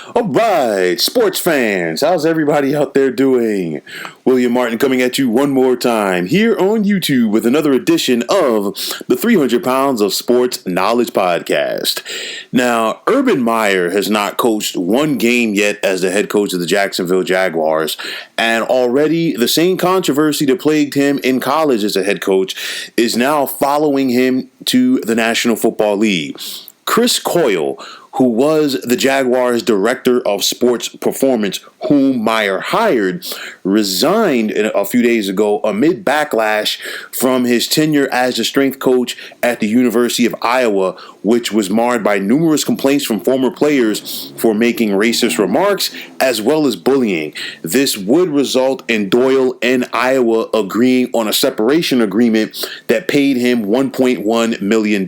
All right, sports fans, how's everybody out there doing? William Martin coming at you one more time here on YouTube with another edition of the 300 Pounds of Sports Knowledge Podcast. Now, Urban Meyer has not coached one game yet as the head coach of the Jacksonville Jaguars, and already the same controversy that plagued him in college as a head coach is now following him to the National Football League. Chris Coyle, who was the Jaguars' director of sports performance, whom Meyer hired, resigned a few days ago amid backlash from his tenure as the strength coach at the University of Iowa, which was marred by numerous complaints from former players for making racist remarks as well as bullying. This would result in Doyle and Iowa agreeing on a separation agreement that paid him $1.1 million.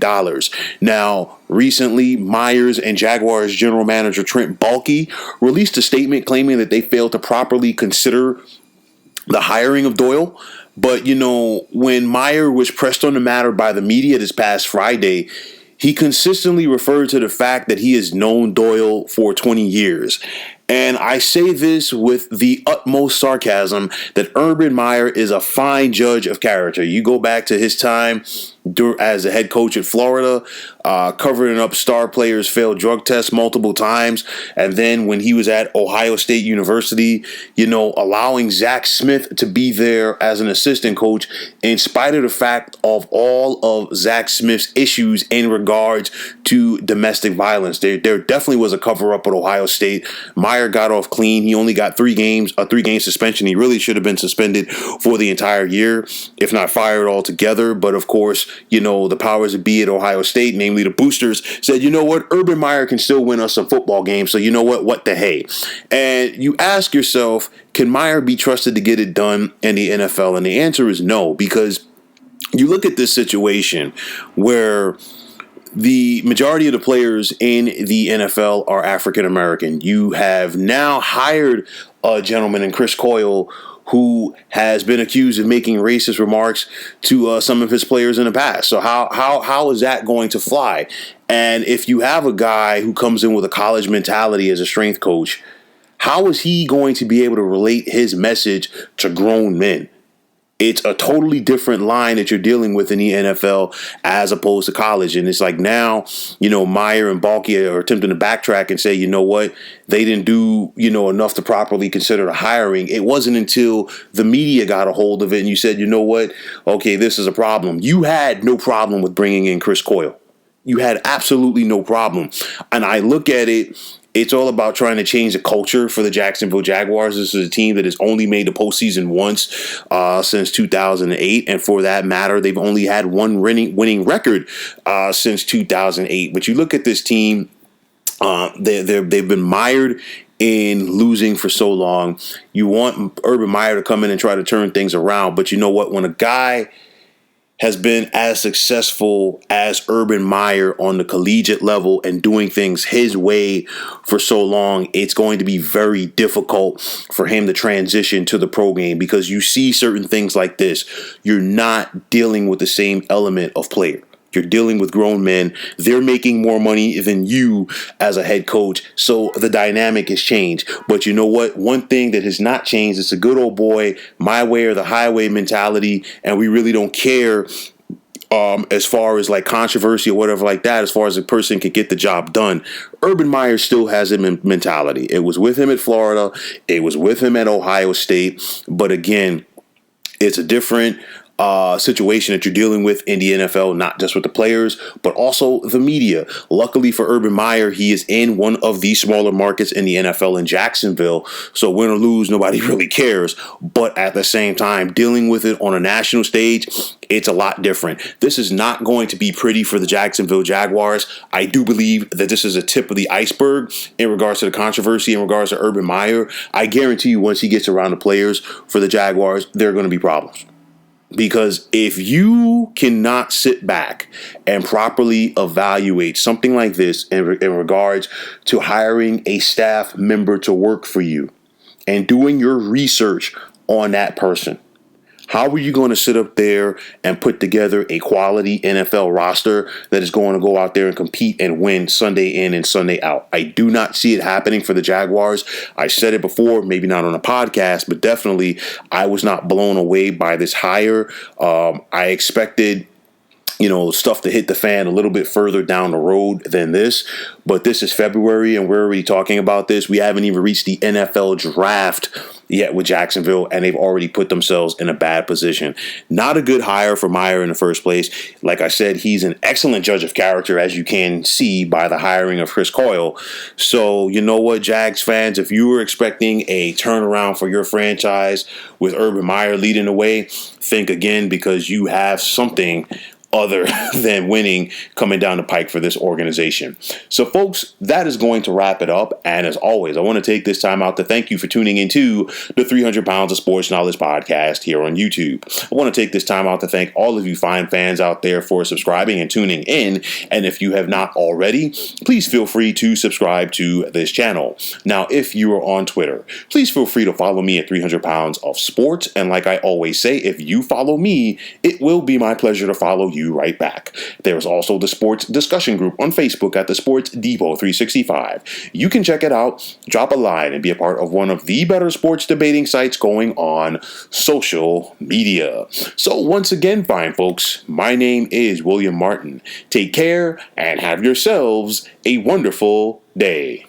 Now, recently, Myers and Jaguars general manager Trent Baalke released a statement claiming that they failed to properly consider the hiring of Doyle. But, when Meyer was pressed on the matter by the media this past Friday, he consistently referred to the fact that he has known Doyle for 20 years. And I say this with the utmost sarcasm that Urban Meyer is a fine judge of character. You go back to his time as a head coach at Florida, covering up star players' failed drug tests multiple times. And then when he was at Ohio State University, allowing Zach Smith to be there as an assistant coach in spite of the fact of all of Zach Smith's issues in regards to domestic violence. There definitely was a cover-up at Ohio State. Meyer got off clean. He only got 3 games, a 3-game suspension. He really should have been suspended for the entire year, if not fired altogether. But of course, the powers that be at Ohio State, namely the boosters, said, Urban Meyer can still win us some football games. So what the hey? And you ask yourself, can Meyer be trusted to get it done in the NFL? And the answer is no, because you look at this situation where the majority of the players in the NFL are African American. You have now hired a gentleman in Chris Coyle who has been accused of making racist remarks to some of his players in the past. So how is that going to fly? And if you have a guy who comes in with a college mentality as a strength coach, how is he going to be able to relate his message to grown men? It's a totally different line that you're dealing with in the NFL as opposed to college. And it's like now, Meyer and Baalke are attempting to backtrack and say, they didn't do, enough to properly consider the hiring. It wasn't until the media got a hold of it and you said, okay, this is a problem. You had no problem with bringing in Chris Coyle. You had absolutely no problem. And I look at it, it's all about trying to change the culture for the Jacksonville Jaguars. This is a team that has only made the postseason once since 2008. And for that matter, they've only had one winning record since 2008. But you look at this team, they've been mired in losing for so long. You want Urban Meyer to come in and try to turn things around. But you know what? When a guy has been as successful as Urban Meyer on the collegiate level and doing things his way for so long, it's going to be very difficult for him to transition to the pro game because you see certain things like this. You're not dealing with the same element of player. You're dealing with grown men. They're making more money than you as a head coach. So the dynamic has changed. But you know what? One thing that has not changed is a good old boy, my way or the highway mentality. And we really don't care as far as like controversy or whatever like that, as far as a person can get the job done. Urban Meyer still has a mentality. It was with him at Florida. It was with him at Ohio State. But again, it's a different situation that you're dealing with in the NFL, not just with the players, but also the media. Luckily for Urban Meyer, he is in one of the smaller markets in the NFL in Jacksonville. So win or lose, nobody really cares. But at the same time, dealing with it on a national stage, it's a lot different. This is not going to be pretty for the Jacksonville Jaguars. I do believe that this is a tip of the iceberg in regards to the controversy, in regards to Urban Meyer. I guarantee you once he gets around the players for the Jaguars, there are going to be problems. Because if you cannot sit back and properly evaluate something like this in regards to hiring a staff member to work for you and doing your research on that person, How are you going to sit up there and put together a quality NFL roster that is going to go out there and compete and win Sunday in and Sunday out? I do not see it happening for the Jaguars. I said it before, maybe not on a podcast, but definitely I was not blown away by this hire. I expected stuff to hit the fan a little bit further down the road than this. But this is February, and we're already talking about this. We haven't even reached the NFL draft yet with Jacksonville, and they've already put themselves in a bad position. Not a good hire for Meyer in the first place. Like I said, he's an excellent judge of character, as you can see by the hiring of Chris Coyle. So, you know what, Jags fans, if you were expecting a turnaround for your franchise with Urban Meyer leading the way, think again, because you have something other than winning coming down the pike for this organization. So, folks, that is going to wrap it up. And as always, I want to take this time out to thank you for tuning into the 300 Pounds of Sports Knowledge podcast here on YouTube. I want to take this time out to thank all of you fine fans out there for subscribing and tuning in. And if you have not already, please feel free to subscribe to this channel. Now, if you are on Twitter, please feel free to follow me at 300 Pounds of Sports. And like I always say, if you follow me, it will be my pleasure to follow you right back. There is also the sports discussion group on Facebook at the Sports Depot 365. You can check it out, drop a line, and be a part of one of the better sports debating sites going on social media. So once again, fine folks, my name is William Martin. Take care and have yourselves a wonderful day.